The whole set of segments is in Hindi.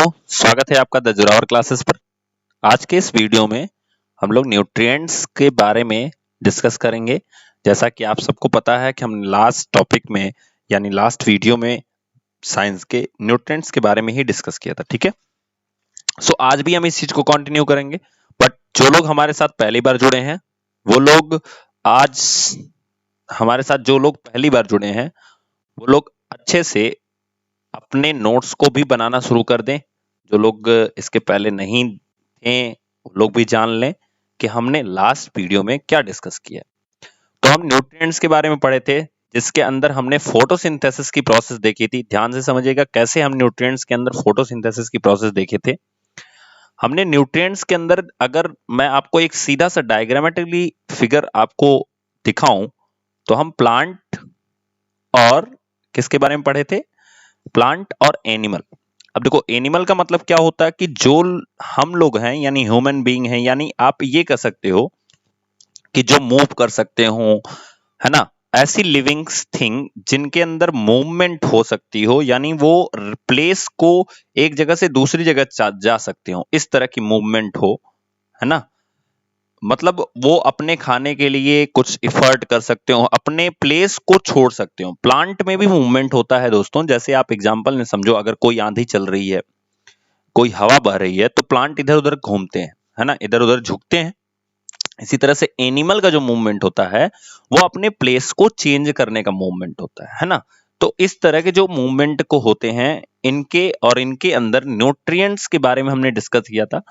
स्वागत है आपका द जोरावर क्लासेस पर। आज के इस वीडियो में हम लोग न्यूट्रिएंट्स के बारे में डिस्कस करेंगे। जैसा कि आप सबको पता है कि हम लास्ट टॉपिक में यानी लास्ट वीडियो में साइंस के न्यूट्रिएंट्स के बारे में ही डिस्कस किया था, ठीक है। सो आज भी हम इस चीज को कंटिन्यू करेंगे, बट जो लोग हमारे साथ पहली बार जुड़े हैं वो लोग आज हमारे साथ जो लोग पहली बार जुड़े हैं वो लोग अच्छे से अपने नोट्स को भी बनाना शुरू कर दें। जो लोग इसके पहले नहीं थे वो लोग भी जान लें कि हमने लास्ट वीडियो में क्या डिस्कस किया। तो हम न्यूट्रिएंट्स के बारे में पढ़े थे, जिसके अंदर हमने फोटोसिंथेसिस की प्रोसेस देखी थी। ध्यान से समझिएगा कैसे हम न्यूट्रिएंट्स के अंदर फोटोसिंथेसिस की प्रोसेस देखे थे। हमने न्यूट्रिएंट्स के अंदर, अगर मैं आपको एक सीधा सा डायग्रामेटिकली फिगर आपको दिखाऊं, तो हम प्लांट और किसके बारे में पढ़े थे? प्लांट और एनिमल। अब देखो, एनिमल का मतलब क्या होता है कि जो हम लोग हैं यानी ह्यूमन बीइंग हैं, यानी आप ये कह सकते हो कि जो मूव कर सकते हो, है ना, ऐसी लिविंग थिंग जिनके अंदर मूवमेंट हो सकती हो, यानी वो प्लेस को एक जगह से दूसरी जगह जा सकते हो, इस तरह की मूवमेंट हो, है ना। मतलब वो अपने खाने के लिए कुछ इफर्ट कर सकते हो, अपने प्लेस को छोड़ सकते हो। प्लांट में भी मूवमेंट होता है दोस्तों। जैसे आप एग्जांपल में समझो, अगर कोई आंधी चल रही है, कोई हवा बह रही है, तो प्लांट इधर उधर घूमते हैं, है ना, इधर उधर झुकते हैं। इसी तरह से एनिमल का जो मूवमेंट होता है वो अपने प्लेस को चेंज करने का मूवमेंट होता है ना। तो इस तरह के जो मूवमेंट को होते हैं, इनके अंदर न्यूट्रिएंट्स के बारे में हमने डिस्कस किया था।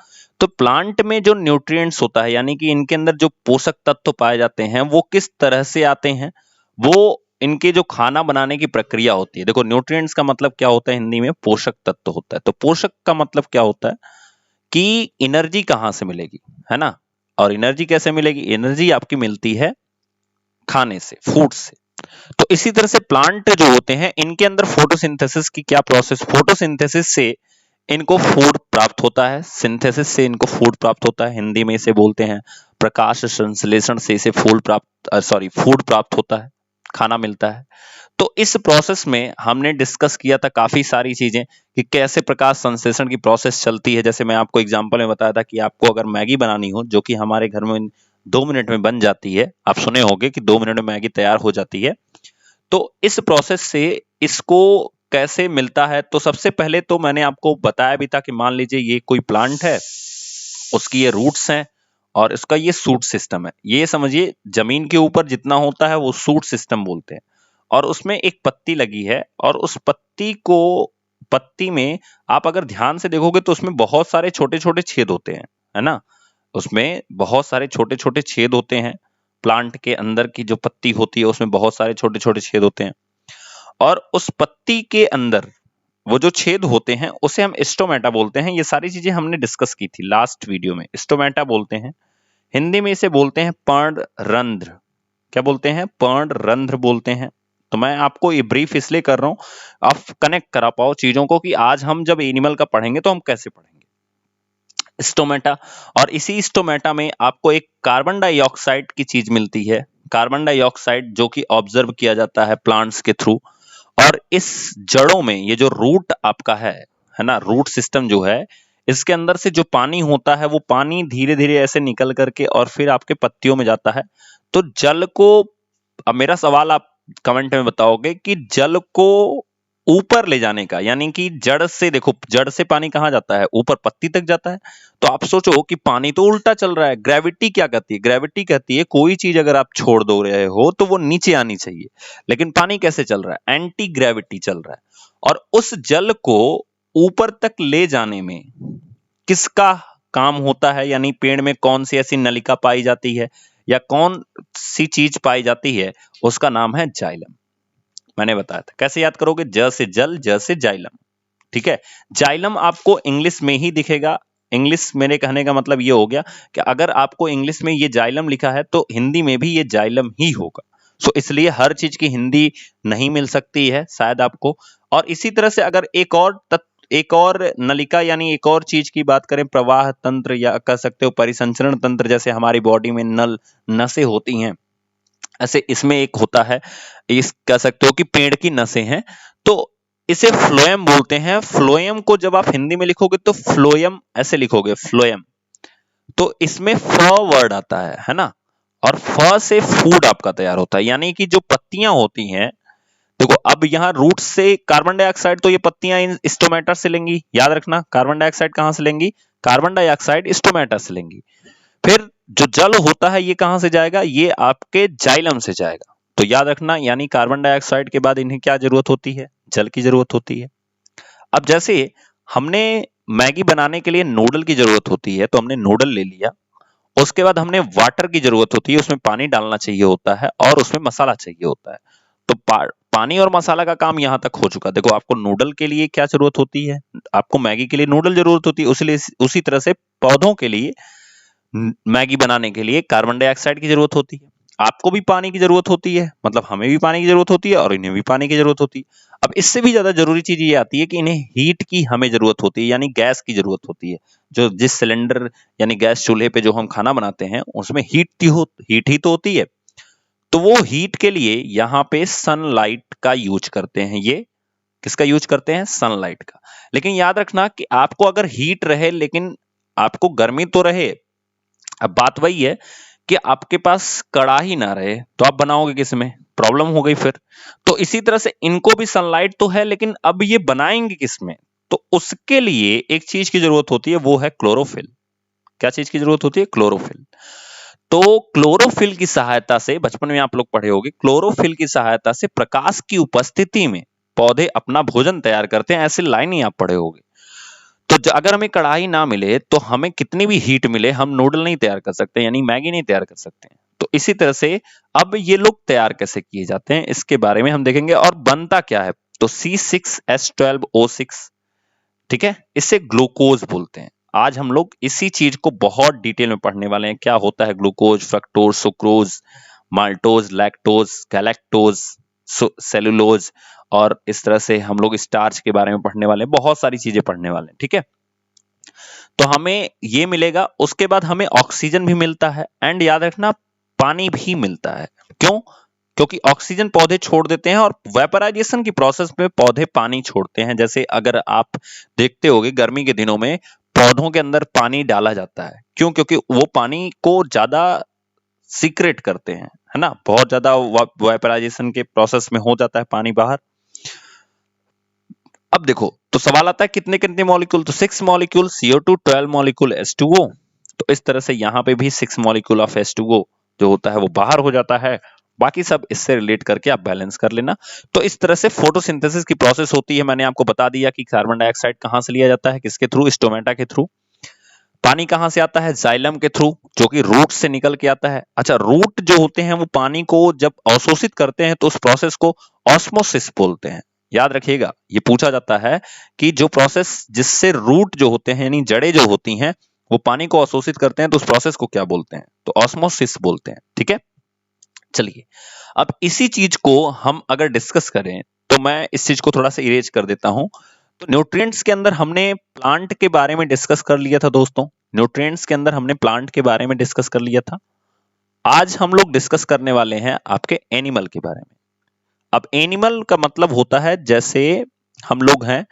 तो प्लांट में जो न्यूट्रिएंट्स होता है, यानी कि इनके अंदर जो पोषक तत्व पाए जाते हैं, वो किस तरह से आते हैं, वो इनके जो खाना बनाने की प्रक्रिया होती है। देखो, न्यूट्रिएंट्स का मतलब क्या होता है हिंदी में? पोषक तत्व होता है। तो पोषक का मतलब क्या होता है कि एनर्जी कहां से मिलेगी, है ना। और एनर्जी कैसे मिलेगी? एनर्जी आपकी मिलती है खाने से, फूड से। तो इसी तरह से प्लांट जो होते हैं, इनके अंदर फोटोसिंथेसिस की क्या प्रोसेस? फोटोसिंथेसिस से इनको फूड प्राप्त होता है, सिंथेसिस से इनको फूड प्राप्त होता है। हिंदी में इसे बोलते हैं प्रकाश संश्लेषण से इसे फूड प्राप्त होता है, खाना मिलता है। तो इस प्रोसेस में हमने डिस्कस किया था काफी सारी चीजें कि कैसे प्रकाश संश्लेषण की प्रोसेस चलती है। जैसे मैं आपको एग्जांपल में बताया था कि आपको अगर मैगी बनानी हो, जो कि हमारे घर में 2 मिनट में बन जाती है, आप सुने होंगे कि 2 मिनट में मैगी तैयार हो जाती है। तो इस प्रोसेस से इसको कैसे मिलता है? तो सबसे पहले तो मैंने आपको बताया भी था कि मान लीजिए ये कोई प्लांट है, उसकी ये रूट्स हैं और इसका ये सूट सिस्टम है। ये समझिए जमीन के ऊपर जितना होता है वो सूट सिस्टम बोलते हैं। और उसमें एक पत्ती लगी है, और उस पत्ती में आप अगर ध्यान से देखोगे तो उसमें बहुत सारे छोटे छोटे छेद होते हैं, है ना। उसमें बहुत सारे छोटे छोटे छेद होते हैं। प्लांट के अंदर की जो पत्ती होती है उसमें बहुत सारे छोटे छोटे छेद होते हैं, और उस पत्ती के अंदर वो जो छेद होते हैं उसे हम स्टोमेटा बोलते हैं। ये सारी चीजें हमने डिस्कस की थी लास्ट वीडियो में। स्टोमेटा बोलते हैं, हिंदी में इसे बोलते हैं पर्णरंध्र। क्या बोलते हैं? पर्णरंध्र बोलते हैं। तो मैं आपको ये ब्रीफ इसलिए कर रहा हूं, आप कनेक्ट करा पाओ चीजों को कि आज हम जब एनिमल का पढ़ेंगे तो हम कैसे पढ़ेंगे स्टोमेटा। और इसी स्टोमेटा में आपको एक कार्बन डाइऑक्साइड की चीज मिलती है, कार्बन डाइऑक्साइड, जो कि ऑब्जर्व किया जाता है प्लांट्स के थ्रू। और इस जड़ों में ये जो रूट आपका है ना, रूट सिस्टम जो है, इसके अंदर से जो पानी होता है वो पानी धीरे धीरे ऐसे निकल करके और फिर आपके पत्तियों में जाता है। तो जल को, अब मेरा सवाल आप कमेंट में बताओगे कि जल को ऊपर ले जाने का, यानी कि जड़ से, देखो जड़ से पानी कहां जाता है? ऊपर, पत्ती तक जाता है। तो आप सोचो कि पानी तो उल्टा चल रहा है। ग्रेविटी क्या कहती है? ग्रेविटी कहती है कोई चीज अगर आप छोड़ दो रहे हो तो वो नीचे आनी चाहिए, लेकिन पानी कैसे चल रहा है? एंटी ग्रेविटी चल रहा है। और उस जल को ऊपर तक ले जाने में किसका काम होता है? यानी पेड़ में कौन सी ऐसी नलिका पाई जाती है या कौन सी चीज पाई जाती है? उसका नाम है जाइलम। मैंने बताया था। कैसे याद करोगे? ज से जल, ज से जाइलम, ठीक है। जाइलम आपको इंग्लिश में ही दिखेगा। इंग्लिश, मेरे कहने का मतलब ये हो गया कि अगर आपको इंग्लिश में ये जाइलम लिखा है तो हिंदी में भी ये जाइलम ही होगा। सो इसलिए हर चीज की हिंदी नहीं मिल सकती है शायद आपको। और इसी तरह से अगर एक और नलिका यानी एक और चीज की बात करें, प्रवाह तंत्र या कह सकते हो परिसंचरण तंत्र, जैसे हमारी बॉडी में नसें होती हैं, ऐसे इसमें एक होता है, इस कह सकते हो कि पेड़ की नसें हैं। तो इसे फ्लोएम बोलते हैं। फ्लोएम को जब आप हिंदी में लिखोगे तो फ्लोएम ऐसे लिखोगे, फ्लोएम। तो इसमें फ वर्ड आता है ना, और फ से फूड आपका तैयार होता है, यानी कि जो पत्तियां होती हैं, देखो अब यहाँ रूट से कार्बन डाइऑक्साइड, तो ये पत्तियां इन स्टोमेटा से लेंगी, याद रखना। कार्बन डाइऑक्साइड कहां से लेंगी? कार्बन डाइऑक्साइड स्टोमेटा से लेंगी। फिर जो जल होता है ये कहां से जाएगा? ये आपके जाइलम से जाएगा। तो याद रखना, यानी कार्बन डाइऑक्साइड के बाद इन्हें क्या जरूरत होती है? जल की जरूरत होती है। अब जैसे हमने मैगी बनाने के लिए नूडल की जरूरत होती है, तो हमने नूडल ले लिया, उसके बाद हमने वाटर की जरूरत होती है, उसमें पानी डालना चाहिए होता है और उसमें मसाला चाहिए होता है। तो पानी और मसाला का काम यहां तक हो चुका। देखो आपको नूडल के लिए क्या जरूरत होती है? आपको मैगी के लिए नूडल जरूरत होती है, उसी तरह से पौधों के लिए मैगी बनाने के लिए कार्बन डाइऑक्साइड की जरूरत होती है। आपको भी पानी की जरूरत होती है, मतलब हमें भी पानी की जरूरत होती है और इन्हें भी पानी की जरूरत होती है। अब इससे भी ज्यादा जरूरी चीज ये आती है कि इन्हें हीट की हमें जरूरत होती है, यानी गैस की जरूरत होती है। जो जिस सिलेंडर यानी गैस चूल्हे पे जो हम खाना बनाते हैं उसमें हीट ही तो होती है। तो वो हीट के लिए यहाँ पे सनलाइट का यूज करते हैं। ये किसका यूज करते हैं? सनलाइट का। लेकिन याद रखना कि आपको अगर हीट रहे लेकिन आपको गर्मी तो रहे, अब बात वही है कि आपके पास कड़ाही ना रहे तो आप बनाओगे किसमें? प्रॉब्लम हो गई फिर। तो इसी तरह से इनको भी सनलाइट तो है, लेकिन अब ये बनाएंगे किसमें? तो उसके लिए एक चीज की जरूरत होती है, वो है क्लोरोफिल। क्या चीज की जरूरत होती है? क्लोरोफिल। तो क्लोरोफिल की सहायता से, बचपन में आप लोग पढ़े होंगे, क्लोरोफिल की सहायता से प्रकाश की उपस्थिति में पौधे अपना भोजन तैयार करते हैं। ऐसी लाइन ही आप पढ़े होंगे। तो अगर हमें कढ़ाई ना मिले तो हमें कितनी भी हीट मिले, हम नूडल नहीं तैयार कर सकते, यानी मैगी नहीं तैयार कर सकते हैं। तो इसी तरह से अब ये लोग तैयार कैसे किए जाते हैं इसके बारे में हम देखेंगे। और बनता क्या है? तो C6H12O6, ठीक है, इसे ग्लूकोज बोलते हैं। आज हम लोग इसी चीज को बहुत डिटेल में पढ़ने वाले हैं। क्या होता है glucose, fructose, sucrose, maltose, lactose, galactose, cellulose, और इस तरह से हम लोग स्टार्च के बारे में पढ़ने वाले हैं, बहुत सारी चीजें पढ़ने वाले हैं, ठीक है। तो हमें ये मिलेगा, उसके बाद हमें ऑक्सीजन भी मिलता है, एंड याद रखना पानी भी मिलता है। क्यों? क्योंकि ऑक्सीजन पौधे छोड़ देते हैं और वेपराइजेशन की प्रोसेस में पौधे पानी छोड़ते हैं। जैसे अगर आप देखते होंगे गर्मी के दिनों में पौधों के अंदर पानी डाला जाता है। क्यों? क्योंकि वो पानी को ज्यादा सीक्रेट करते हैं, है ना, बहुत ज्यादा वेपराइजेशन के प्रोसेस में हो जाता है पानी बाहर। अब देखो तो सवाल आता है कितने कितने मॉलिक्यूल? तो 6 मॉलिक्यूल CO2, 12 मॉलिक्यूल H2O। तो इस तरह से यहाँ पे भी 6 मॉलिक्यूल ऑफ H2O जो होता है वो बाहर हो जाता है। बाकी सब इससे रिलेट करके आप बैलेंस कर लेना। तो इस तरह से फोटोसिंथेसिस की प्रोसेस होती है। मैंने आपको बता दिया कि कार्बन डाइऑक्साइड कहां से लिया जाता है, किसके थ्रू? स्टोमेटा के थ्रू। पानी कहां से आता है? जाइलम के थ्रू, जो कि रूट से निकल के आता है। अच्छा, रूट जो होते हैं वो पानी को जब अवशोषित करते हैं तो उस प्रोसेस को ऑस्मोसिस बोलते हैं। याद रखिएगा, ये पूछा जाता है कि जो प्रोसेस जिससे रूट जो होते हैं यानी जड़ें जो होती हैं वो पानी को अवशोषित करते हैं तो उस प्रोसेस को क्या बोलते हैं? तो ऑस्मोसिस बोलते हैं, ठीक है। चलिए, अब इसी चीज को हम अगर डिस्कस करें तो मैं इस चीज को थोड़ा सा इरेज कर देता हूं। तो न्यूट्रिएंट्स के अंदर हमने प्लांट के बारे में डिस्कस कर लिया था दोस्तों। न्यूट्रिएंट्स के अंदर हमने प्लांट के बारे में डिस्कस कर लिया था। आज हम लोग डिस्कस करने वाले हैं आपके एनिमल के बारे में। अब एनिमल का मतलब होता है जैसे हम लोग हैं,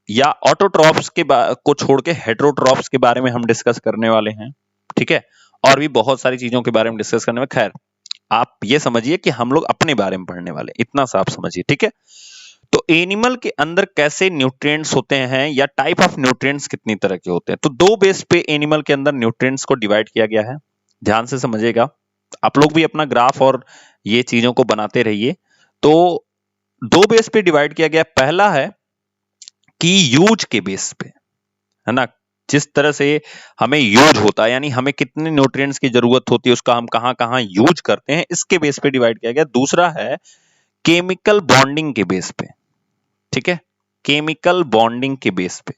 या ऑटोट्रॉफ्स को छोड़ के हेटेरोट्रॉफ्स के बारे में हम डिस्कस करने वाले हैं, ठीक है। और भी बहुत सारी चीजों के बारे में डिस्कस करने में, खैर आप ये समझिए कि हम लोग अपने बारे में पढ़ने वाले, इतना सा आप समझिए, ठीक है। तो एनिमल के अंदर कैसे न्यूट्रिएंट्स होते हैं या टाइप ऑफ न्यूट्रिएंट्स कितनी तरह के होते हैं? तो दो बेस पे एनिमल के अंदर न्यूट्रिएंट्स को डिवाइड किया गया है। ध्यान से समझिएगा, आप लोग भी अपना ग्राफ और ये चीजों को बनाते रहिए। तो दो बेस पे डिवाइड किया गया। पहला है कि यूज के बेस पे, है ना, जिस तरह से हमें यूज होता है यानी हमें कितने न्यूट्रिएंट्स की जरूरत होती है उसका हम कहां कहां यूज करते हैं, इसके बेस पे डिवाइड किया गया। दूसरा है केमिकल बॉन्डिंग के बेस पे, ठीक है, केमिकल बॉन्डिंग के बेस पे।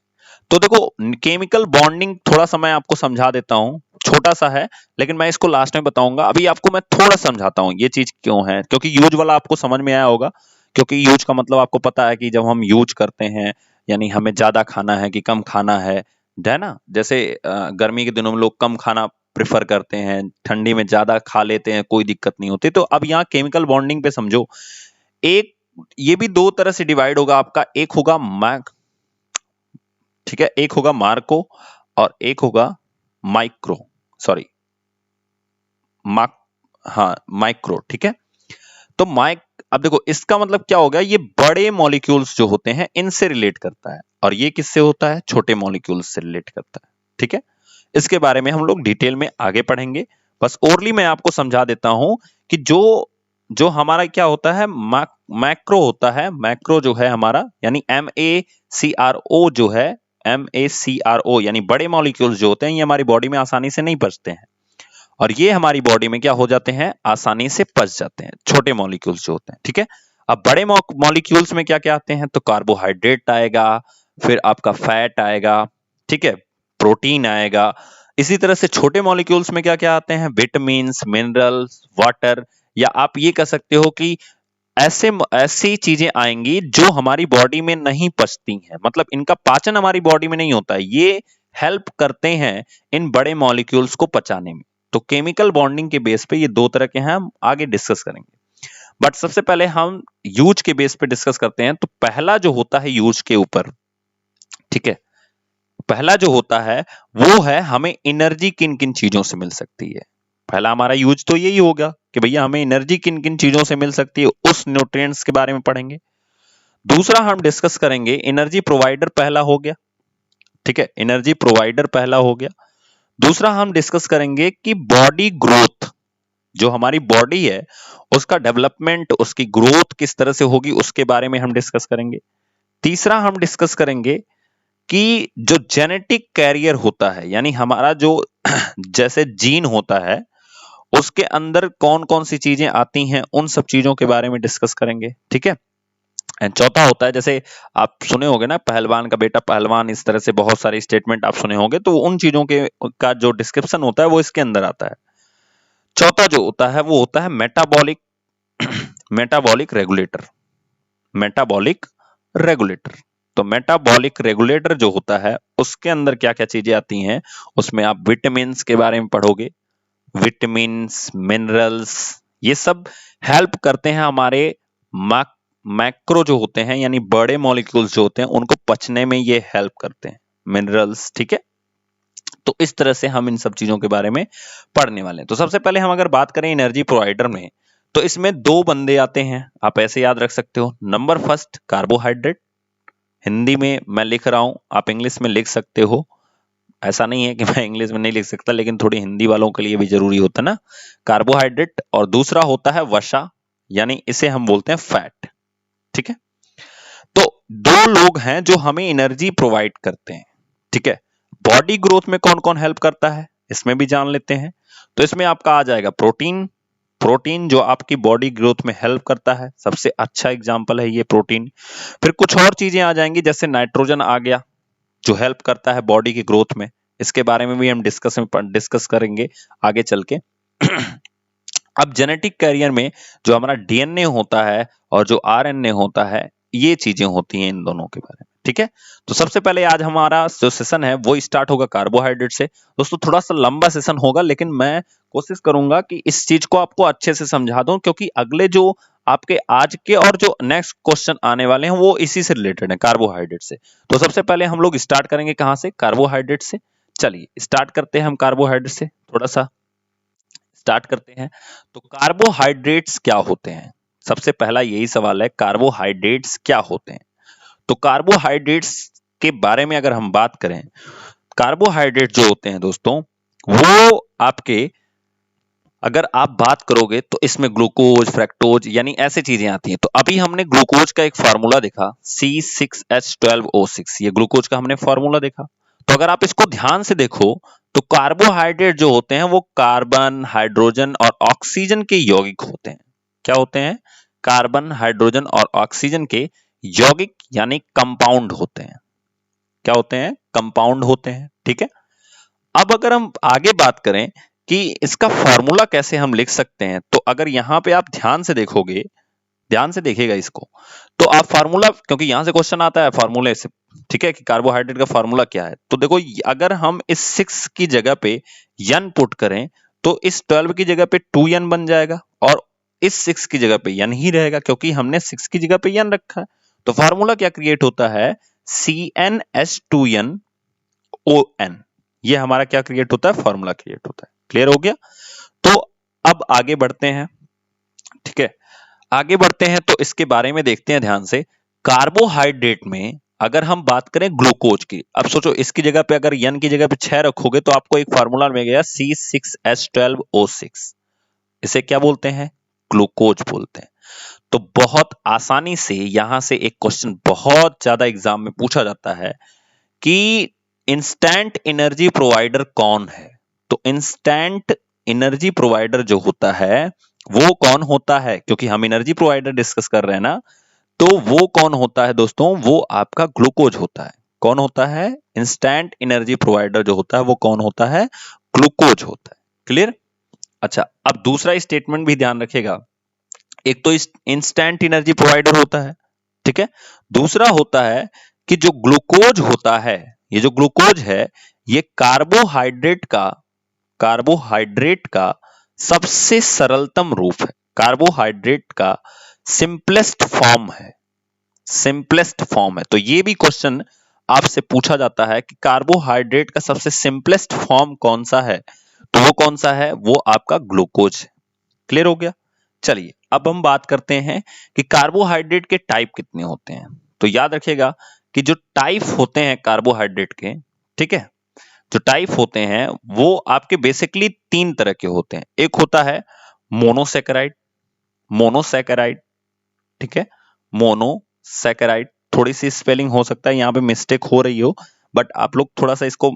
तो देखो केमिकल बॉन्डिंग थोड़ा सा मैं आपको समझा देता हूं, छोटा सा है लेकिन मैं इसको लास्ट में बताऊंगा। अभी आपको मैं थोड़ा समझाता हूं ये चीज क्यों है, क्योंकि यूज वाला आपको समझ में आया होगा। क्योंकि यूज का मतलब आपको पता है कि जब हम यूज करते हैं यानी हमें ज्यादा खाना है कि कम खाना है ना। जैसे गर्मी के दिनों में लोग कम खाना प्रेफर करते हैं, ठंडी में ज्यादा खा लेते हैं, कोई दिक्कत नहीं होती। तो अब यहाँ केमिकल बॉन्डिंग पे समझो, एक ये भी दो तरह से डिवाइड होगा आपका, एक होगा मैक, ठीक है, एक होगा मार्को और एक होगा माइक्रो, सॉरी माक हाँ माइक्रो, ठीक है। तो माइक, अब देखो इसका मतलब क्या हो गया, ये बड़े मॉलिक्यूल्स जो होते हैं इनसे रिलेट करता है, और ये किससे होता है, छोटे मॉलिक्यूल्स से रिलेट करता है, ठीक है। इसके बारे में हम लोग डिटेल में आगे पढ़ेंगे, बस ओरली मैं आपको समझा देता हूं कि जो जो हमारा क्या होता है, मैक्रो होता है, मैक्रो जो है हमारा यानी MACRO जो है, MACRO यानी बड़े मॉलिक्यूल्स जो होते हैं ये हमारी बॉडी में आसानी से नहीं पचते हैं, और ये हमारी बॉडी में क्या हो जाते हैं, आसानी से पच जाते हैं, छोटे मॉलिक्यूल्स जो होते हैं, ठीक है। अब बड़े मॉलिक्यूल्स में क्या क्या आते हैं, तो कार्बोहाइड्रेट आएगा, फिर आपका फैट आएगा, ठीक है, प्रोटीन आएगा। इसी तरह से छोटे मॉलिक्यूल्स में क्या क्या आते हैं, विटामिन्स, मिनरल्स, वाटर, या आप ये कह सकते हो कि ऐसी चीजें आएंगी जो हमारी बॉडी में नहीं पचती हैं, मतलब इनका पाचन हमारी बॉडी में नहीं होता है, ये हेल्प करते हैं इन बड़े मॉलिक्यूल्स को पचाने में। तो केमिकल बॉन्डिंग के बेस पे ये दो तरह के हैं, हम आगे डिस्कस करेंगे, बट सबसे पहले हम यूज के बेस पे डिस्कस करते हैं। तो पहला जो होता है यूज के ऊपर, ठीक है, पहला जो होता है वो है हमें एनर्जी किन किन चीजों से मिल सकती है। पहला हमारा यूज तो यही होगा कि भैया हमें एनर्जी किन किन चीजों से मिल सकती है, उस न्यूट्रिएंट्स के बारे में पढ़ेंगे। दूसरा हम डिस्कस करेंगे एनर्जी प्रोवाइडर, पहला हो गया, ठीक है, एनर्जी प्रोवाइडर पहला हो गया। दूसरा हम डिस्कस करेंगे कि बॉडी ग्रोथ, जो हमारी बॉडी है उसका डेवलपमेंट, उसकी ग्रोथ किस तरह से होगी उसके बारे में हम डिस्कस करेंगे। तीसरा हम डिस्कस करेंगे कि जो जेनेटिक कैरियर होता है, यानी हमारा जो जैसे जीन होता है उसके अंदर कौन कौन सी चीजें आती हैं, उन सब चीजों के बारे में डिस्कस करेंगे, ठीक है। एंड चौथा होता है, जैसे आप सुने होंगे ना, पहलवान का बेटा पहलवान, इस तरह से बहुत सारे स्टेटमेंट आप सुने होंगे, तो उन चीजों के का जो डिस्क्रिप्शन होता है वो इसके अंदर आता है। चौथा जो होता है वो होता है metabolic metabolic regulator, metabolic regulator. तो मेटाबॉलिक रेगुलेटर जो होता है उसके अंदर क्या क्या चीजें आती हैं, उसमें आप विटामिन्स के बारे में पढ़ोगे, विटामिन्स, मिनरल्स, ये सब हेल्प करते हैं हमारे मैक्रो जो होते हैं यानी बड़े मॉलिक्यूल्स जो होते हैं उनको पचने में ये हेल्प करते हैं, मिनरल्स, ठीक है। तो इस तरह से हम इन सब चीजों के बारे में पढ़ने वाले हैं। तो सबसे पहले हम अगर बात करें एनर्जी प्रोवाइडर में, तो इसमें दो बंदे आते हैं, आप ऐसे याद रख सकते हो। नंबर फर्स्ट कार्बोहाइड्रेट, हिंदी में मैं लिख रहा हूं, आप इंग्लिश में लिख सकते हो, ऐसा नहीं है कि मैं इंग्लिश में नहीं लिख सकता, लेकिन थोड़ी हिंदी वालों के लिए भी जरूरी होता है ना, कार्बोहाइड्रेट। और दूसरा होता है वसा, यानी इसे हम बोलते हैं फैट, ठीक है। तो दो लोग हैं जो हमें एनर्जी प्रोवाइड करते हैं, ठीक है। बॉडी ग्रोथ में कौन कौन हेल्प करता है इसमें भी जान लेते हैं। तो इसमें आपका आ जाएगा प्रोटीन, प्रोटीन जो आपकी बॉडी ग्रोथ में हेल्प करता है, सबसे अच्छा एग्जांपल है ये प्रोटीन। फिर कुछ और चीजें आ जाएंगी, जैसे नाइट्रोजन आ गया जो हेल्प करता है बॉडी की ग्रोथ में, इसके बारे में भी हम डिस्कस करेंगे आगे चल के। अब जेनेटिक कैरियर में जो हमारा डीएनए होता है और जो आरएनए होता है, ये चीजें होती हैं इन दोनों के बारे में, ठीक है। तो सबसे पहले आज हमारा जो सेशन है वो स्टार्ट होगा कार्बोहाइड्रेट से। दोस्तों थोड़ा सा लंबा सेशन होगा, लेकिन मैं कोशिश करूंगा कि इस चीज को आपको अच्छे से समझा दूं, क्योंकि अगले जो आपके आज के और जो नेक्स्ट क्वेश्चन आने वाले हैं वो इसी से रिलेटेड है, कार्बोहाइड्रेट से। तो सबसे पहले हम लोग स्टार्ट करेंगे कहां से, कार्बोहाइड्रेट से। चलिए स्टार्ट करते हैं हम कार्बोहाइड्रेट से, थोड़ा सा स्टार्ट करते हैं। तो कार्बोहाइड्रेट्स क्या होते हैं, सबसे पहला यही सवाल है, कार्बोहाइड्रेट्स क्या होते हैं। तो कार्बोहाइड्रेट्स के बारे में अगर हम बात करें, कार्बोहाइड्रेट जो होते हैं दोस्तों, वो आपके, अगर आप बात करोगे तो इसमें ग्लूकोज, फ्रक्टोज यानी ऐसे चीजें आती हैं। तो अभी हमने ग्लूकोज का एक फार्मूला देखा, C6H12O6, ये ग्लूकोज का हमने फार्मूला देखा। तो अगर आप इसको ध्यान से देखो तो कार्बोहाइड्रेट जो होते हैं वो कार्बन, हाइड्रोजन और ऑक्सीजन के यौगिक होते हैं। क्या होते हैं, कार्बन, हाइड्रोजन और ऑक्सीजन के यौगिक यानी कंपाउंड होते हैं। क्या होते हैं, कंपाउंड होते हैं, ठीक है। अब अगर हम आगे बात करें कि इसका फॉर्मूला कैसे हम लिख सकते हैं, तो अगर यहां पे आप ध्यान से देखोगे, ध्यान से देखिएगा इसको, तो आप फार्मूला, क्योंकि यहां से क्वेश्चन आता है फार्मूले से, ठीक है, कि कार्बोहाइड्रेट का फार्मूला क्या है। तो देखो अगर हम इस 6 की जगह पे n पुट करें तो इस 12 की जगह पे 2n बन जाएगा, और इस 6 की जगह पे n ही रहेगा, क्योंकि हमने 6 की जगह पे n रखा है। तो फार्मूला क्या क्रिएट होता है, CnH2nOn। ये हमारा क्या क्रिएट होता है, फार्मूला क्रिएट होता है। क्लियर हो गया। तो अब आगे बढ़ते हैं। ठीक है, आगे बढ़ते हैं तो इसके बारे में देखते हैं ध्यान से। कार्बोहाइड्रेट में अगर हम बात करें ग्लूकोज की, अब सोचो इसकी जगह पे अगर n की जगह पे 6 रखोगे तो आपको एक फार्मूला मिल गया C6H12O6। इसे क्या बोलते हैं, ग्लूकोज बोलते हैं। तो बहुत आसानी से यहां से एक क्वेश्चन बहुत ज्यादा एग्जाम में पूछा जाता है कि इंस्टेंट एनर्जी प्रोवाइडर कौन है। तो इंस्टेंट एनर्जी प्रोवाइडर जो होता है वो कौन होता है, क्योंकि हम एनर्जी प्रोवाइडर डिस्कस कर रहे हैं ना, तो वो कौन होता है दोस्तों, वो आपका ग्लूकोज होता है। कौन होता है, इंस्टेंट एनर्जी प्रोवाइडर जो होता है वो कौन होता है, ग्लूकोज होता है। क्लियर। अच्छा, अब दूसरा स्टेटमेंट भी ध्यान रखिएगा। एक तो इंस्टेंट एनर्जी प्रोवाइडर होता है, ठीक है। दूसरा होता है कि जो ग्लूकोज होता है, ये जो ग्लूकोज है ये कार्बोहाइड्रेट का सबसे सरलतम रूप है। कार्बोहाइड्रेट का सिंपलेस्ट फॉर्म है, सिंपलेस्ट फॉर्म है। तो ये भी क्वेश्चन आपसे पूछा जाता है कि कार्बोहाइड्रेट का सबसे सिंपलेस्ट फॉर्म कौन सा है, तो वो कौन सा है, वो आपका ग्लूकोज है। क्लियर हो गया। चलिए अब हम बात करते हैं कि कार्बोहाइड्रेट के टाइप कितने होते हैं। तो याद रखिएगा कि जो टाइप होते हैं कार्बोहाइड्रेट के, ठीक है, जो टाइप होते हैं वो आपके बेसिकली 3 तरह के होते हैं। एक होता है मोनोसैकेराइड, मोनोसैकेराइड, ठीक है, मोनोसैकेराइड। थोड़ी सी स्पेलिंग हो सकता है यहाँ पे मिस्टेक हो रही हो, बट आप लोग थोड़ा सा इसको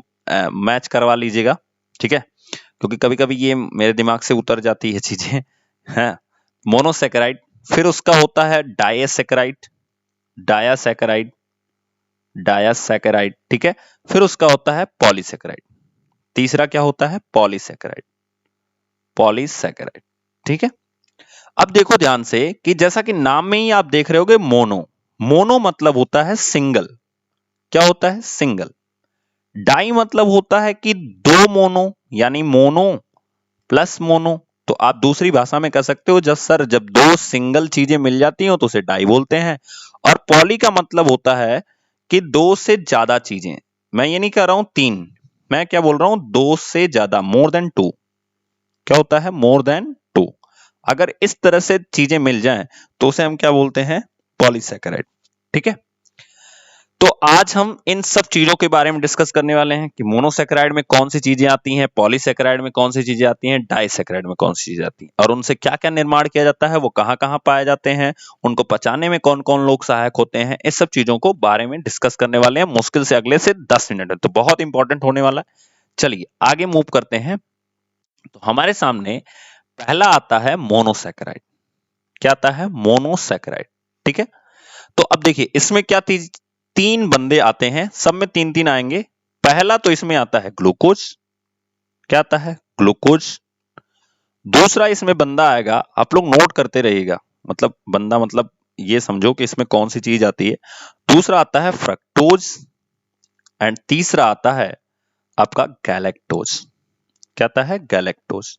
मैच करवा लीजिएगा, ठीक है, क्योंकि कभी कभी ये मेरे दिमाग से उतर जाती है चीजें हैं। मोनोसैकेराइड, फिर उसका होता है डायसैकेराइड, डायासैकेराइड, डायासैकेराइड, ठीक है, फिर उसका होता है पॉलीसैकेराइड। तीसरा क्या होता है, पॉलीसैकेराइड, पॉलीसैकेराइड, ठीक है। अब देखो ध्यान से कि जैसा कि नाम में ही आप देख रहे होगे मोनो, मोनो मतलब होता है सिंगल। क्या होता है, सिंगल। डाई मतलब होता है कि दो मोनो, यानी मोनो प्लस मोनो। तो आप दूसरी भाषा में कह सकते हो जब दो सिंगल चीजें मिल जाती हो तो उसे डाई बोलते हैं। और पॉली का मतलब होता है कि दो से ज्यादा चीजें। मैं ये नहीं कह रहा हूं 3, मैं क्या बोल रहा हूं, 2 से ज्यादा, मोर देन 2। क्या होता है, मोर देन 2। अगर इस तरह से चीजें मिल जाएं तो उसे हम क्या बोलते हैं, पॉलीसैकेराइड, ठीक है। तो आज हम इन सब चीजों के बारे में डिस्कस करने वाले हैं कि मोनोसैकेराइड में कौन सी चीजें आती हैं, पॉलीसैकेराइड में कौन सी चीजें आती हैं, डाइसैकेराइड में कौन सी चीजें आती हैं, और उनसे क्या क्या निर्माण किया जाता है, वो कहाँ कहाँ पाए जाते हैं, उनको पचाने में कौन कौन लोग सहायक होते हैं। इस सब चीजों को बारे में डिस्कस करने वाले हैं मुश्किल से अगले से 10 मिनट में। तो बहुत इंपॉर्टेंट होने वाला है। चलिए आगे मूव करते हैं। तो हमारे सामने पहला आता है मोनोसैकेराइड। क्या आता है, मोनोसैकेराइड, ठीक है। तो अब देखिए इसमें क्या 3 बंदे आते हैं, सब में 3-3 आएंगे। पहला तो इसमें आता है ग्लूकोज। क्या आता है, ग्लूकोज। दूसरा इसमें बंदा आएगा, आप लोग नोट करते रहिएगा, मतलब बंदा मतलब ये समझो कि इसमें कौन सी चीज आती है। दूसरा आता है फ्रक्टोज, एंड तीसरा आता है आपका गैलेक्टोज। क्या आता है, गैलेक्टोज।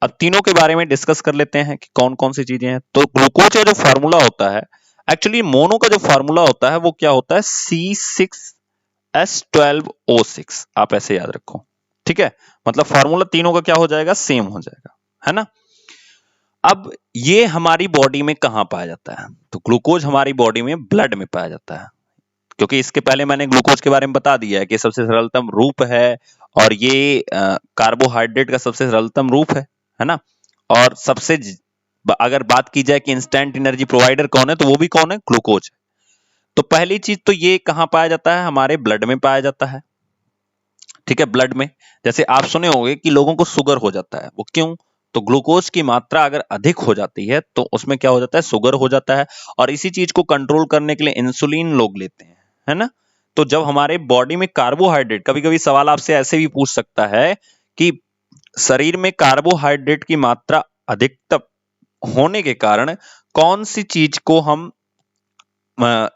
अब तीनों के बारे में डिस्कस कर लेते हैं कि कौन कौन सी चीजें हैं। तो ग्लूकोज का जो फार्मूला होता है, एक्चुअली मोनो का जो फार्मूला होता है वो क्या होता है, C6H12O6। आप ऐसे याद रखो, ठीक है, मतलब फार्मूला तीनों का क्या हो जाएगा, सेम हो जाएगा, है ना। अब ये हमारी बॉडी में कहां पाया जाता है, तो ग्लूकोज हमारी बॉडी में ब्लड में पाया जाता है। क्योंकि इसके पहले मैंने ग्लूकोज के बारे में बता दिया है कि सबसे सरलतम रूप है, और ये कार्बोहाइड्रेट का सबसे सरलतम रूप है ना। और सबसे अगर बात की जाए कि इंस्टेंट एनर्जी प्रोवाइडर कौन है, तो वो भी कौन है, ग्लूकोज। तो पहली चीज तो ये कहां पाया जाता है, हमारे ब्लड में पाया जाता है, ठीक है, ब्लड में। जैसे आप सुने होंगे कि लोगों को शुगर हो जाता है, वो क्यों, तो ग्लूकोज की मात्रा अगर अधिक हो जाती है तो उसमें क्या हो जाता है, शुगर हो जाता है। और इसी चीज को कंट्रोल करने के लिए इंसुलिन लोग लेते हैं, है ना। तो जब हमारे बॉडी में कार्बोहाइड्रेट, कभी कभी सवाल आपसे ऐसे भी पूछ सकता है कि शरीर में कार्बोहाइड्रेट की मात्रा अधिकतम होने के कारण कौन सी चीज को हम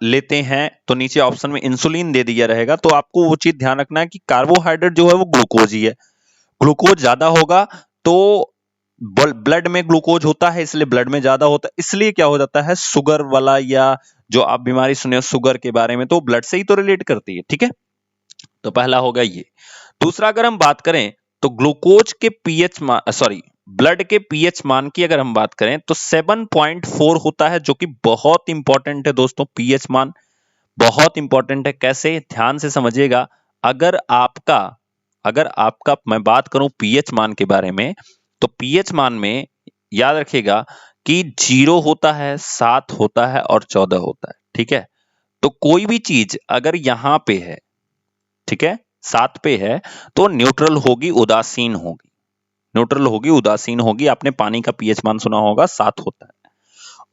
लेते हैं, तो नीचे ऑप्शन में इंसुलिन दे दिया रहेगा। तो आपको वो चीज ध्यान रखना है कि कार्बोहाइड्रेट जो है वो ग्लूकोज ही है। ग्लूकोज ज्यादा होगा तो ब्लड में ग्लूकोज होता है, इसलिए ब्लड में ज्यादा होता है, इसलिए क्या हो जाता है शुगर वाला, या जो आप बीमारी सुने हो शुगर के बारे में, तो ब्लड से ही तो रिलेट करती है। ठीक है, तो पहला होगा ये। दूसरा अगर हम बात करें तो ग्लूकोज के पीएच मान, सॉरी ब्लड के पीएच मान की अगर हम बात करें तो 7.4 होता है, जो कि बहुत इंपॉर्टेंट है दोस्तों। पीएच मान बहुत इंपॉर्टेंट है। कैसे, ध्यान से समझिएगा। अगर आपका मैं बात करूं पीएच मान के बारे में, तो पीएच मान में याद रखिएगा कि 0 होता है, 7 होता है और 14 होता है। ठीक है, तो कोई भी चीज अगर यहां पे है, ठीक है, 7 पे है, तो न्यूट्रल होगी, उदासीन होगी। न्यूट्रल होगी, उदासीन होगी। आपने पानी का पीएच मान सुना होगा, 7 होता है।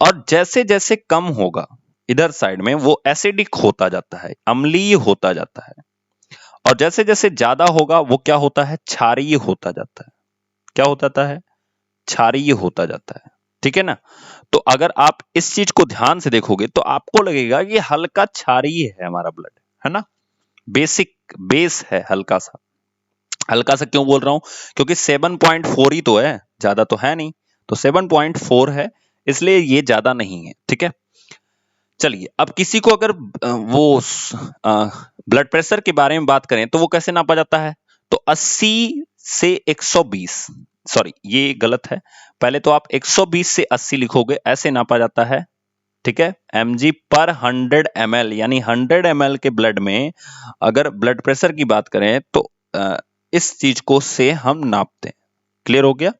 और जैसे जैसे कम होगा इधर साइड में, वो एसिडिक होता जाता है, अम्लीय होता जाता है। और जैसे जैसे ज्यादा होगा वो क्या होता है, क्षारीय होता जाता है। क्या होता जाता है, क्षारीय होता जाता है। ठीक है ना। तो अगर आप इस चीज को ध्यान से देखोगे तो आपको लगेगा कि हल्का क्षारीय है हमारा ब्लड, है ना। बेसिक बेस है हल्का सा। हल्का सा क्यों बोल रहा हूं, क्योंकि 7.4 ही तो है, ज्यादा तो है नहीं। तो 7.4 है, इसलिए ये ज्यादा नहीं है। ठीक है, चलिए अब किसी को अगर वो ब्लड प्रेशर के बारे में बात करें तो वो कैसे नापा जाता है, तो 80 से 120, सॉरी ये गलत है, पहले तो आप 120 से 80 लिखोगे, ऐसे नापा जाता है। ठीक है, mg पर 100 ml, यानी 100 ml के ब्लड में अगर ब्लड प्रेशर की बात करें तो इस चीज को से हम नापते हैं। क्लियर हो गया।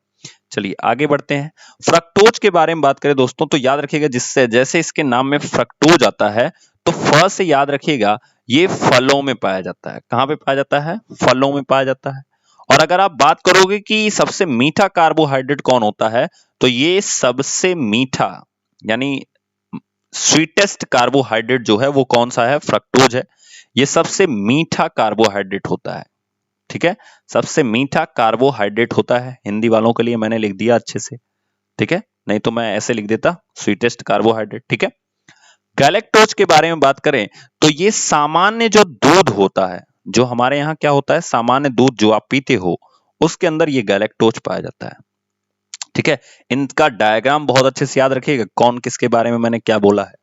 चलिए आगे बढ़ते हैं। फ्रक्टोज के बारे में बात करें दोस्तों, तो याद रखिएगा जिससे जैसे इसके नाम में फ्रक्टोज आता है, तो फ से याद रखिएगा ये फलों में पाया जाता है। कहां पे पाया जाता है, फलों में पाया जाता है। और अगर आप बात करोगे कि सबसे मीठा कार्बोहाइड्रेट कौन होता है, तो ये सबसे मीठा यानी स्वीटेस्ट कार्बोहाइड्रेट जो है वो कौन सा है, फ्रक्टोज है। ये सबसे मीठा कार्बोहाइड्रेट होता है। ठीक है, सबसे मीठा कार्बोहाइड्रेट होता है। हिंदी वालों के लिए मैंने लिख दिया अच्छे से। ठीक है, नहीं तो मैं ऐसे लिख देता स्वीटेस्ट कार्बोहाइड्रेट। ठीक है, गैलेक्टोज के बारे में बात करें तो ये सामान्य जो दूध होता है, जो हमारे यहाँ क्या होता है, सामान्य दूध जो आप पीते हो, उसके अंदर ये गैलेक्टोज पाया जाता है। ठीक है, इनका डायग्राम बहुत अच्छे से याद रखिएगा, कौन किसके बारे में मैंने क्या बोला है।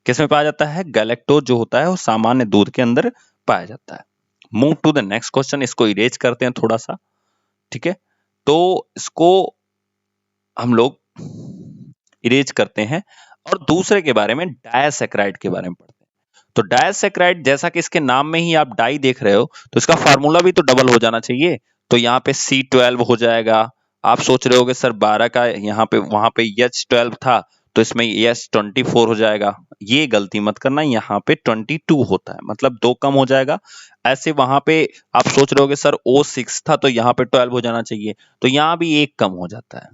किसमें पाया जाता है, गैलेक्टोज जो होता है वो सामान्य दूध के अंदर पाया जाता है। Move to the next question, इसको इरेज करते हैं थोड़ा सा। ठीक है, तो इसको हम लोग इरेज करते हैं और दूसरे के बारे में डायसैकेराइड के बारे में पढ़ते हैं। तो डायसैकेराइड, जैसा कि इसके नाम में ही आप डाई देख रहे हो, तो इसका फार्मूला भी तो डबल हो जाना चाहिए। तो यहाँ पे C12 हो जाएगा। आप सोच रहे होगे सर 12 का यहाँ पे, वहां पे H12 था तो इसमें H24 हो जाएगा। ये गलती मत करना, यहाँ पे 22 होता है, मतलब 2 कम हो जाएगा। ऐसे वहां पे आप सोच रहे होगे सर O6 था तो यहाँ पे 12 हो जाना चाहिए, तो यहाँ भी 1 कम हो जाता है।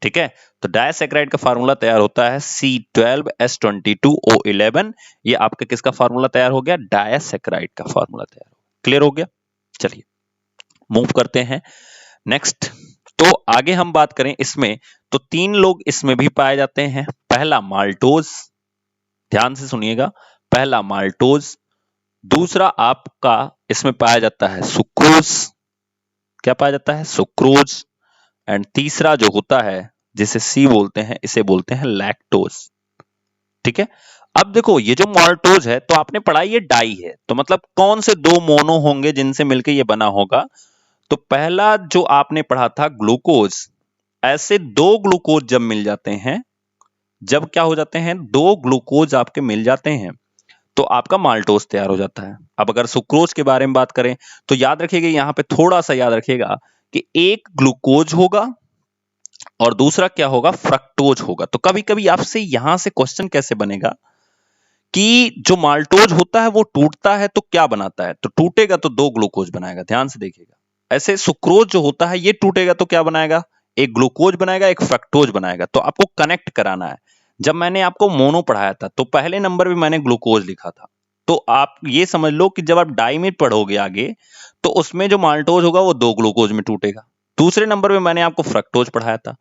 ठीक है, तो डायसैकेराइड का फार्मूला तैयार होता है C12H22O11। ये आपका किसका फार्मूला तैयार हो गया, डायसैकेराइड का फार्मूला तैयार हो गया। क्लियर हो गया। चलिए मूव करते हैं नेक्स्ट। तो आगे हम बात करें इसमें, तो 3 लोग इसमें भी पाए जाते हैं। पहला माल्टोज, ध्यान से सुनिएगा, पहला माल्टोज। दूसरा आपका इसमें पाया जाता है सुक्रोज। क्या पाया जाता है, सुक्रोज। एंड तीसरा जो होता है जिसे सी बोलते हैं, इसे बोलते हैं लैक्टोज। ठीक है, अब देखो ये जो माल्टोज है तो आपने पढ़ा ये डाई है, तो मतलब कौन से 2 मोनो होंगे जिनसे मिलकर ये बना होगा, तो पहला जो आपने पढ़ा था ग्लूकोज। ऐसे 2 ग्लूकोज जब मिल जाते हैं, जब क्या हो जाते हैं, 2 ग्लूकोज आपके मिल जाते हैं, तो आपका माल्टोज तैयार हो जाता है। अब अगर सुक्रोज के बारे में बात करें तो याद रखिएगा, यहां पे थोड़ा सा याद रखिएगा कि एक ग्लूकोज होगा और दूसरा क्या होगा, फ्रक्टोज होगा। तो कभी कभी आपसे यहां से क्वेश्चन कैसे बनेगा कि जो माल्टोज होता है वो टूटता है तो क्या बनाता है, तो टूटेगा तो 2 ग्लूकोज बनाएगा। ध्यान से देखिएगा, ऐसे सुक्रोज जो होता है ये टूटेगा तो क्या बनाएगा, एक ग्लूकोज बनाएगा, एक फ्रक्टोज बनाएगा। तो आपको कनेक्ट कराना है। जब मैंने आपको मोनो पढ़ाया था तो पहले नंबर पे मैंने ग्लूकोज लिखा था, तो आप ये समझ लो कि जब आप डाई में पढ़ोगे आगे, तो उसमें जो माल्टोज होगा वो 2 ग्लूकोज में टूटेगा। दूसरे नंबर पे मैंने आपको फ्रक्टोज पढ़ाया था,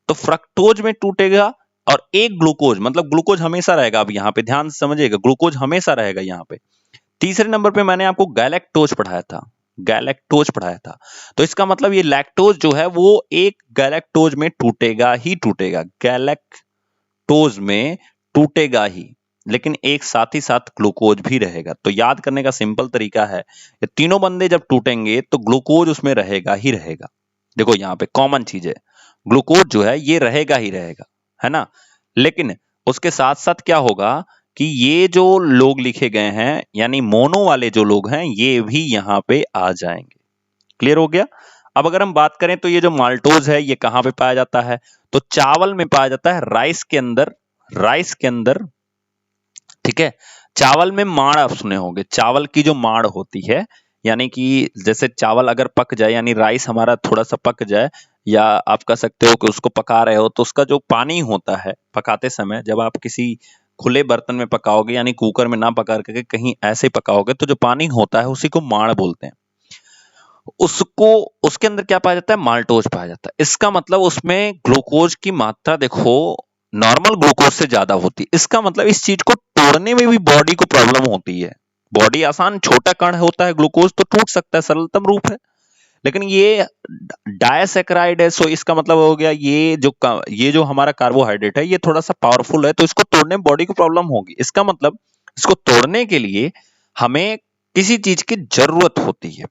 तो फ्रक्टोज में टूटेगा और एक ग्लूकोज, मतलब ग्लूकोज हमेशा रहेगा। अब यहाँ पे ध्यान से समझिएगा, ग्लूकोज हमेशा रहेगा यहाँ पे। तीसरे नंबर पे मैंने आपको गैलेक्टोज पढ़ाया था, गैलेक्टोज पढ़ाया था। तो इसका मतलब ये लैक्टोज जो है वो एक गैलेक्टोज में टूटेगा ही टूटेगा, गैलेक्टोज में टूटेगा ही, लेकिन एक साथ ही साथ ग्लूकोज भी रहेगा। तो याद करने का सिंपल तरीका है, ये तीनों बंदे जब टूटेंगे तो ग्लूकोज उसमें रहेगा ही रहेगा। देखो यहाँ पे कॉमन चीज है, ग्लूकोज जो है ये रहेगा ही रहेगा, है ना। लेकिन उसके साथ साथ क्या होगा कि ये जो लोग लिखे गए हैं यानी मोनो वाले जो लोग हैं ये भी यहाँ पे आ जाएंगे। क्लियर हो गया। अब अगर हम बात करें तो ये जो माल्टोज है ये कहाँ पे पाया जाता है, तो चावल में पाया जाता है, राइस के अंदर, राइस के अंदर, ठीक है। चावल में माड़ आप सुने होंगे, चावल की जो माड़ होती है, यानी कि जैसे चावल अगर पक जाए यानी राइस हमारा थोड़ा सा पक जाए, या आप कह सकते हो कि उसको पका रहे हो तो उसका जो पानी होता है पकाते समय, जब आप किसी खुले बर्तन में पकाओगे यानी कुकर में ना पका करके कहीं ऐसे पकाओगे तो जो पानी होता है उसी को माड़ बोलते हैं। उसको, उसके अंदर क्या पाया जाता है, माल्टोज पाया जाता है। इसका मतलब उसमें ग्लूकोज की मात्रा देखो नॉर्मल ग्लूकोज से ज्यादा होती है। इसका मतलब इस चीज को तोड़ने में भी बॉडी को प्रॉब्लम होती है। बॉडी आसान, छोटा कण होता है ग्लूकोज तो टूट सकता है, सरलतम रूप है, लेकिन ये डायसैकेराइड है, सो इसका मतलब हो गया ये जो हमारा कार्बोहाइड्रेट है ये थोड़ा सा पावरफुल है, तो इसको तोड़ने में बॉडी को प्रॉब्लम होगी। इसका मतलब इसको तोड़ने के लिए हमें किसी चीज की जरूरत होती है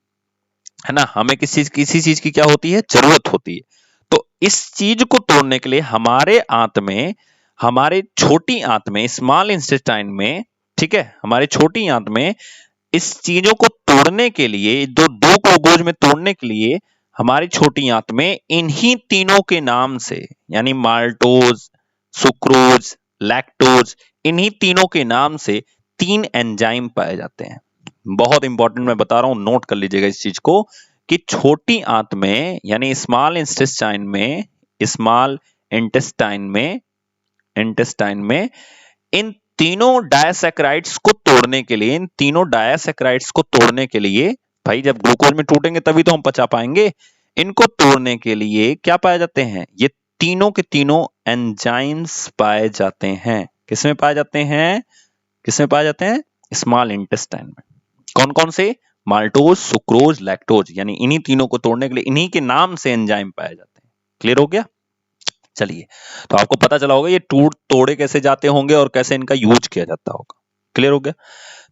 ना, हमें किसी चीज की क्या होती है, जरूरत होती है। तो इस चीज को तोड़ने के लिए हमारे आंत में, हमारे छोटी आंत में, स्मॉल इंटेस्टाइन में, ठीक है, हमारे छोटी आंत में इस चीजों को तोड़ने के लिए, दो ग्लूकोज में तोड़ने के लिए हमारी छोटी आंत में इन्हीं तीनों के नाम से, यानी माल्टोज, सुक्रोज, लैक्टोज, इन्हीं तीनों के नाम से 3 एंजाइम पाए जाते हैं। बहुत इंपॉर्टेंट मैं बता रहा हूं, नोट कर लीजिएगा इस चीज को, कि छोटी आंत में यानी स्मॉल इंटेस्टाइन में, स्मॉल इंटेस्टाइन में इन तीनों डायसैकेराइड्स को तोड़ने के लिए, इन तीनों डायसैकेराइड्स को तोड़ने के लिए, भाई जब ग्लूकोज में टूटेंगे तभी तो हम पचा पाएंगे, इनको तोड़ने के लिए क्या पाए जाते हैं, ये तीनों के तीनों एंजाइम्स पाए जाते हैं। किसमें पाए जाते हैं, किसमें पाए जाते हैं, स्मॉल इंटेस्टाइन में। कौन कौन से, माल्टोज, सुक्रोज, लैक्टोज, यानी इन्हीं तीनों को तोड़ने के लिए इन्हीं के नाम से एंजाइम पाए जाते हैं। क्लियर हो गया। चलिए, तो आपको पता चला होगा ये तोड़े कैसे जाते होंगे और कैसे इनका यूज किया जाता होगा। क्लियर हो गया।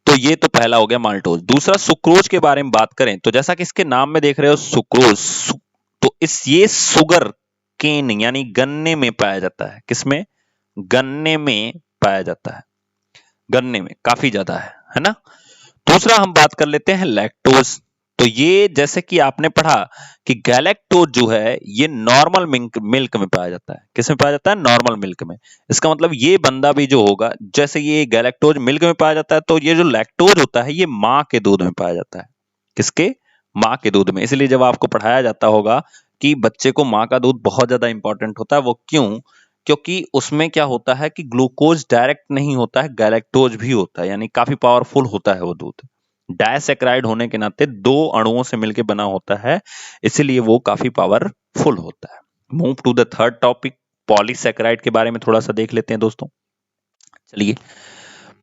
तो ये तो पहला हो गया माल्टोज। दूसरा सुक्रोज के बारे में बात करें तो जैसा कि इसके नाम में देख रहे हो सुक्रोज, तो ये शुगर केन यानी गन्ने में पाया जाता है। किसमें, गन्ने में पाया जाता है, गन्ने में काफी ज्यादा है ना। दूसरा हम बात कर लेते हैं लैक्टोज। तो ये जैसे कि आपने पढ़ा कि गैलेक्टोज जो है ये नॉर्मल मिल्क में पाया जाता है। किसमें पाया जाता है, नॉर्मल मिल्क में। इसका मतलब ये बंदा भी जो होगा, जैसे ये गैलेक्टोज मिल्क में पाया जाता है, तो ये जो लैक्टोज होता है ये माँ के दूध में पाया जाता है। किसके, माँ के दूध में। इसलिए जब आपको पढ़ाया जाता होगा कि बच्चे को माँ का दूध बहुत ज्यादा इंपॉर्टेंट होता है, वो क्यों, क्योंकि उसमें क्या होता है कि ग्लूकोज डायरेक्ट नहीं होता है, गैलेक्टोज भी होता है, यानी काफी पावरफुल होता है वो दूध। डायसैकेराइड होने के नाते 2 अणुओं से मिलकर बना होता है, इसलिए वो काफी पावरफुल होता है। Move to the third topic, polysaccharide के बारे में थोड़ा सा देख लेते हैं दोस्तों। चलिए,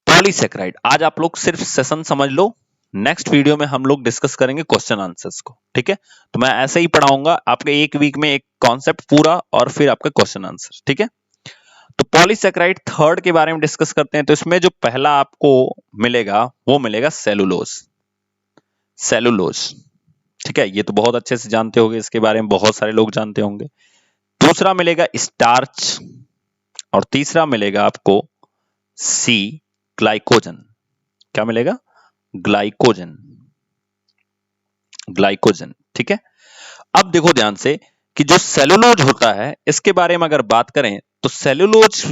पॉलीसैकेराइड, आज आप लोग सिर्फ सेशन समझ लो, नेक्स्ट वीडियो में हम लोग डिस्कस करेंगे क्वेश्चन आंसर्स को, ठीक है। तो मैं ऐसे ही पढ़ाऊंगा आपके, एक वीक में एक कॉन्सेप्ट पूरा और फिर आपका क्वेश्चन आंसर, ठीक है। तो पॉलीसैकेराइड थर्ड के बारे में डिस्कस करते हैं। तो इसमें जो पहला आपको मिलेगा वो मिलेगा सेलुलोज, सेलुलोज, ठीक है, ये तो बहुत अच्छे से जानते होंगे, इसके बारे में बहुत सारे लोग जानते होंगे। दूसरा मिलेगा स्टार्च, और तीसरा मिलेगा आपको सी, ग्लाइकोजन। क्या मिलेगा, ग्लाइकोजन, ग्लाइकोजन, ठीक है। अब देखो ध्यान से कि जो सेलुलोज होता है इसके बारे में अगर बात करें तो सेलुलोज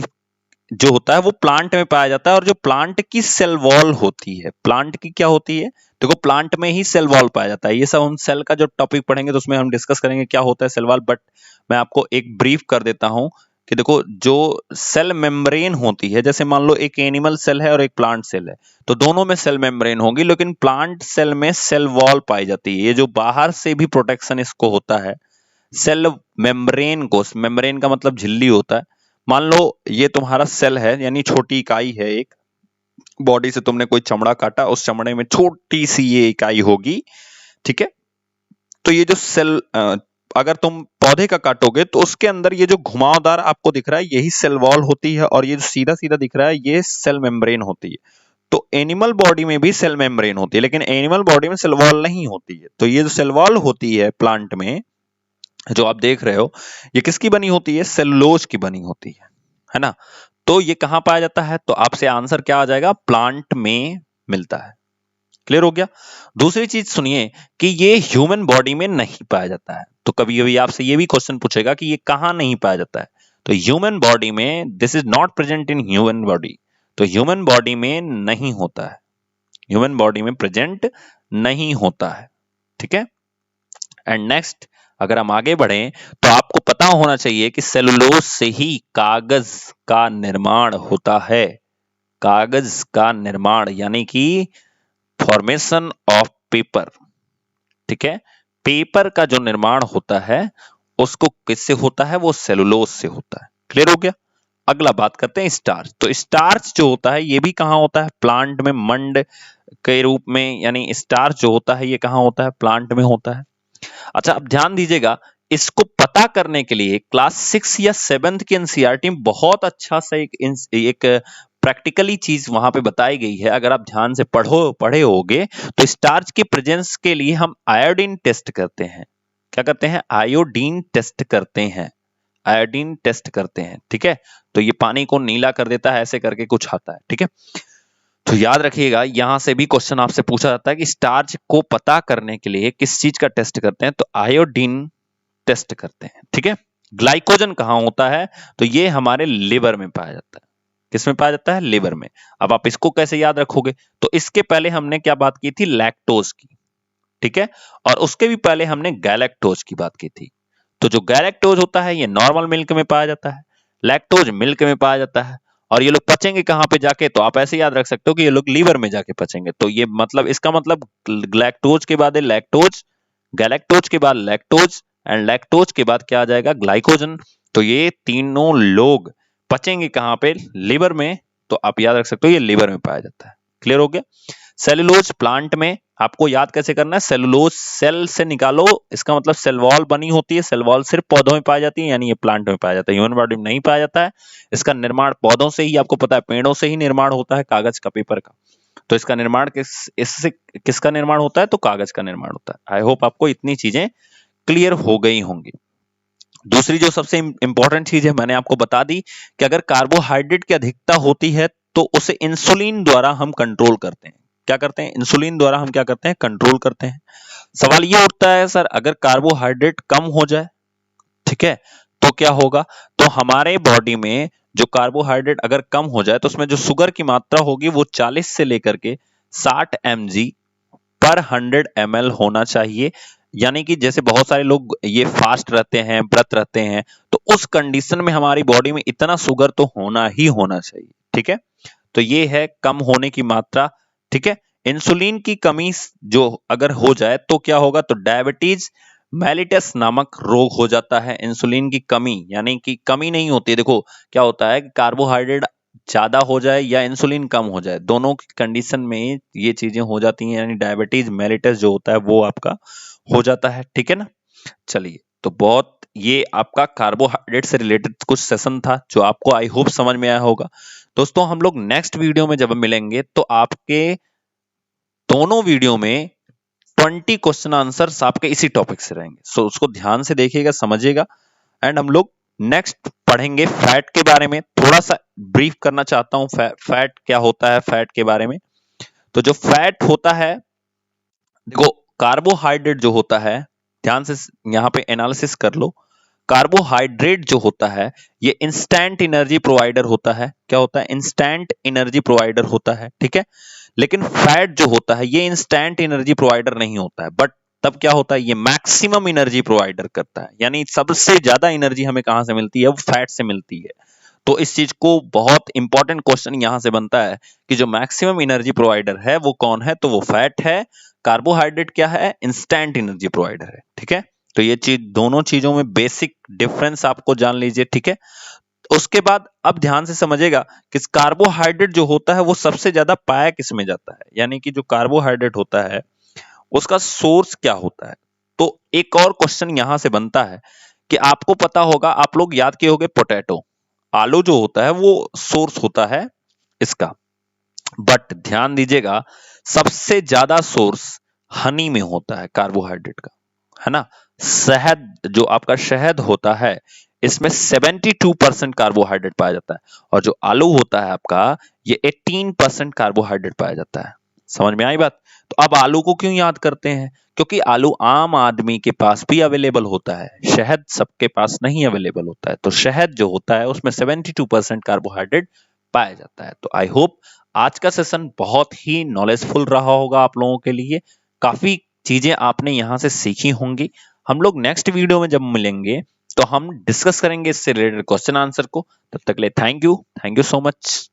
जो होता है वो प्लांट में पाया जाता है, और जो प्लांट की सेल वॉल होती है, प्लांट की क्या होती है, देखो प्लांट में ही सेल वॉल पाया जाता है। ये सब हम सेल का जो टॉपिक पढ़ेंगे तो उसमें हम डिस्कस करेंगे क्या होता है सेल वॉल, बट मैं आपको एक ब्रीफ कर देता हूं कि देखो जो सेल मेम्ब्रेन होती है, जैसे मान लो एक एनिमल सेल है और एक प्लांट सेल है, तो दोनों में सेल मेम्ब्रेन होगी, लेकिन प्लांट सेल में सेल वॉल पाई जाती है। ये जो बाहर से भी प्रोटेक्शन इसको होता है, सेल मेम्ब्रेन को, मेम्ब्रेन का मतलब झिल्ली होता है। मान लो ये तुम्हारा सेल है, यानी छोटी इकाई है, एक बॉडी से तुमने कोई चमड़ा काटा, उस चमड़े में छोटी सी ये इकाई होगी, ठीक है। तो ये जो सेल अगर तुम पौधे का काटोगे तो उसके अंदर ये जो घुमावदार आपको दिख रहा है यही सेल वॉल होती है, और ये जो सीधा सीधा दिख रहा है ये सेल मेम्ब्रेन होती है। तो एनिमल बॉडी में भी सेल मेम्ब्रेन होती है, लेकिन एनिमल बॉडी में सेल वॉल नहीं होती है। तो ये जो सेल वॉल होती है प्लांट में, जो आप देख रहे हो, ये किसकी बनी होती है? सेलुलोज की बनी होती है ना। तो ये कहां पाया जाता है? तो आपसे आंसर क्या आ जाएगा? प्लांट में मिलता है। क्लियर हो गया। दूसरी चीज सुनिए कि ये ह्यूमन बॉडी में नहीं पाया जाता है। तो कभी कभी आपसे ये भी क्वेश्चन पूछेगा कि ये कहां नहीं पाया जाता है। तो ह्यूमन बॉडी में this is not present in human body. तो ह्यूमन बॉडी में नहीं होता है, ह्यूमन बॉडी में प्रेजेंट नहीं होता है। ठीक है। एंड नेक्स्ट, अगर हम आगे बढ़े तो आपको पता होना चाहिए कि सेलुलोज से ही कागज का निर्माण होता है। कागज का निर्माण यानी कि फॉर्मेशन ऑफ पेपर। ठीक है। पेपर का जो निर्माण होता है उसको किससे होता है? वो सेलुलोज से होता है। क्लियर हो गया। अगला बात करते हैं स्टार्च। तो स्टार्च जो होता है ये भी कहां होता है? प्लांट में, मंड के रूप में। यानी स्टार्च जो होता है ये कहां होता है? प्लांट में होता है। अच्छा, अब ध्यान दीजिएगा, इसको पता करने के लिए क्लास 6 या 7th की एनसीईआरटी में बहुत अच्छा सा एक प्रैक्टिकली चीज वहां पे बताई गई है। अगर आप ध्यान से पढ़े होगे तो स्टार्च के प्रेजेंस के लिए हम आयोडीन टेस्ट करते हैं। क्या करते हैं? आयोडीन टेस्ट करते हैं। आयोडीन टेस्ट करते हैं। ठीक है। तो ये पानी को नीला कर देता है, ऐसे करके कुछ आता है। ठीक है। तो याद रखिएगा, यहां से भी क्वेश्चन आपसे पूछा जाता है कि स्टार्च को पता करने के लिए किस चीज का टेस्ट करते हैं? तो आयोडीन टेस्ट करते हैं। ठीक है। ग्लाइकोजन कहां होता है? तो ये हमारे लिवर में पाया जाता है। किसमें पाया जाता है? लिवर में। अब आप इसको कैसे याद रखोगे? तो इसके पहले हमने क्या बात की थी? लैक्टोज की। ठीक है। और उसके भी पहले हमने गैलेक्टोज की बात की थी। तो जो गैलेक्टोज होता है ये नॉर्मल मिल्क में पाया जाता है, लैक्टोज मिल्क में पाया जाता है। और ये लोग पचेंगे कहां पे जाके? तो आप ऐसे याद रख सकते हो कि ये लोग लीवर में जाके पचेंगे। तो ये मतलब, इसका मतलब लैक्टोज के बाद है लैक्टोज, गैलेक्टोज के बाद लैक्टोज, एंड लैक्टोज के बाद क्या आ जाएगा? ग्लाइकोजन। तो ये तीनों लोग पचेंगे कहां पे? लिवर में। तो आप याद रख सकते हो ये लिवर में पाया जाता है। क्लियर हो गया। सेलुलोज प्लांट में आपको याद कैसे करना है? सेलुलोज सेल से निकालो, इसका मतलब सेल वॉल बनी होती है। सेल वॉल सिर्फ पौधों में पाई जाती है, यानी ये प्लांट में पाया जाता है, ह्यूमन बॉडी में नहीं पाया जाता है। इसका निर्माण पौधों से ही, आपको पता है, पेड़ों से ही निर्माण होता है कागज का, पेपर का। तो इसका निर्माण इससे किसका निर्माण होता है? तो कागज का निर्माण होता है। आई होप आपको इतनी चीजें क्लियर हो गई होंगी। दूसरी जो सबसे इंपॉर्टेंट चीज है मैंने आपको बता दी कि अगर कार्बोहाइड्रेट की अधिकता होती है तो उसे इंसुलिन द्वारा हम कंट्रोल करते हैं। क्या करते हैं? इंसुलिन द्वारा हम क्या करते हैं? कंट्रोल करते हैं। सवाल ये उठता है, सर अगर कार्बोहाइड्रेट कम हो जाए, ठीक है, तो क्या होगा? तो हमारे बॉडी में जो कार्बोहाइड्रेट अगर कम हो जाए तो उसमें जो शुगर की मात्रा होगी वो 40 से लेकर के 60 mg पर 100 ml होना चाहिए। यानी कि जैसे बहुत सारे लोग ये फास्ट रहते हैं, व्रत रहते हैं, तो उस कंडीशन में हमारी बॉडी में इतना शुगर तो होना ही होना चाहिए। ठीक है। तो ये है कम होने की मात्रा। ठीक है। इंसुलिन की कमी जो अगर हो जाए तो क्या होगा? तो डायबिटीज मेलिटस नामक रोग हो जाता है। इंसुलिन की कमी यानी कि कमी नहीं होती है। देखो क्या होता है कि कार्बोहाइड्रेट ज्यादा हो जाए या इंसुलिन कम हो जाए, दोनों की कंडीशन में ये चीजें हो जाती हैं, यानी डायबिटीज मेलिटस जो होता है वो आपका हो जाता है। ठीक है ना। चलिए, तो बहुत ये आपका कार्बोहाइड्रेट से रिलेटेड कुछ सेशन था जो आपको आई होप समझ में आया होगा। दोस्तों, हम लोग नेक्स्ट वीडियो में जब मिलेंगे तो आपके दोनों वीडियो में 20 क्वेश्चन आंसर्स आपके इसी टॉपिक से रहेंगे। सो उसको ध्यान से देखिएगा, समझिएगा। एंड हम लोग नेक्स्ट पढ़ेंगे फैट के बारे में। थोड़ा सा ब्रीफ करना चाहता हूं फैट क्या होता है, फैट के बारे में। तो जो फैट होता है, देखो कार्बोहाइड्रेट जो होता है, ध्यान से यहां पे एनालिसिस कर लो। कार्बोहाइड्रेट जो होता है ये इंस्टेंट एनर्जी प्रोवाइडर होता है। क्या होता है? इंस्टेंट एनर्जी प्रोवाइडर होता है। ठीक है। लेकिन फैट जो होता है ये इंस्टेंट एनर्जी प्रोवाइडर नहीं होता है, बट तब क्या होता है? ये मैक्सिमम एनर्जी प्रोवाइडर करता है। यानी सबसे ज्यादा एनर्जी हमें कहां से मिलती है? वो फैट से मिलती है। तो इस चीज को बहुत इंपॉर्टेंट क्वेश्चन यहां से बनता है कि जो मैक्सिमम एनर्जी प्रोवाइडर है वो कौन है? तो वो फैट है। कार्बोहाइड्रेट क्या है? इंस्टेंट एनर्जी प्रोवाइडर है। ठीक है। तो ये चीज, दोनों चीजों में बेसिक डिफरेंस आपको जान लीजिए। ठीक है। उसके बाद अब ध्यान से समझिएगा कि कार्बोहाइड्रेट जो होता है वो सबसे ज्यादा पाया किस में जाता है? यानी कि जो कार्बोहाइड्रेट होता है उसका सोर्स क्या होता है। तो एक और क्वेश्चन यहां से बनता है कि आपको पता होगा, आप लोग याद किए होंगे, पोटैटो, आलू जो होता है वो सोर्स होता है इसका, बट ध्यान दीजिएगा सबसे ज्यादा सोर्स हनी में होता है कार्बोहाइड्रेट का, है ना। शहद, जो आपका शहद होता है, इसमें 72% कार्बोहाइड्रेट पाया जाता है, और जो आलू होता है आपका, ये 18% कार्बोहाइड्रेट पाया जाता है। समझ में आई बात। तो अब आलू को क्यों याद करते हैं, क्योंकि आलू आम आदमी के पास भी अवेलेबल होता है, शहद सबके पास नहीं अवेलेबल होता है। तो शहद जो होता है उसमें 72% कार्बोहाइड्रेट पाया जाता है। तो आई होप आज का सेशन बहुत ही नॉलेजफुल रहा होगा आप लोगों के लिए, काफी चीजें आपने यहां से सीखी होंगी। हम लोग नेक्स्ट वीडियो में जब मिलेंगे तो हम डिस्कस करेंगे इससे रिलेटेड क्वेश्चन आंसर को। तब तक के लिए थैंक यू सो मच।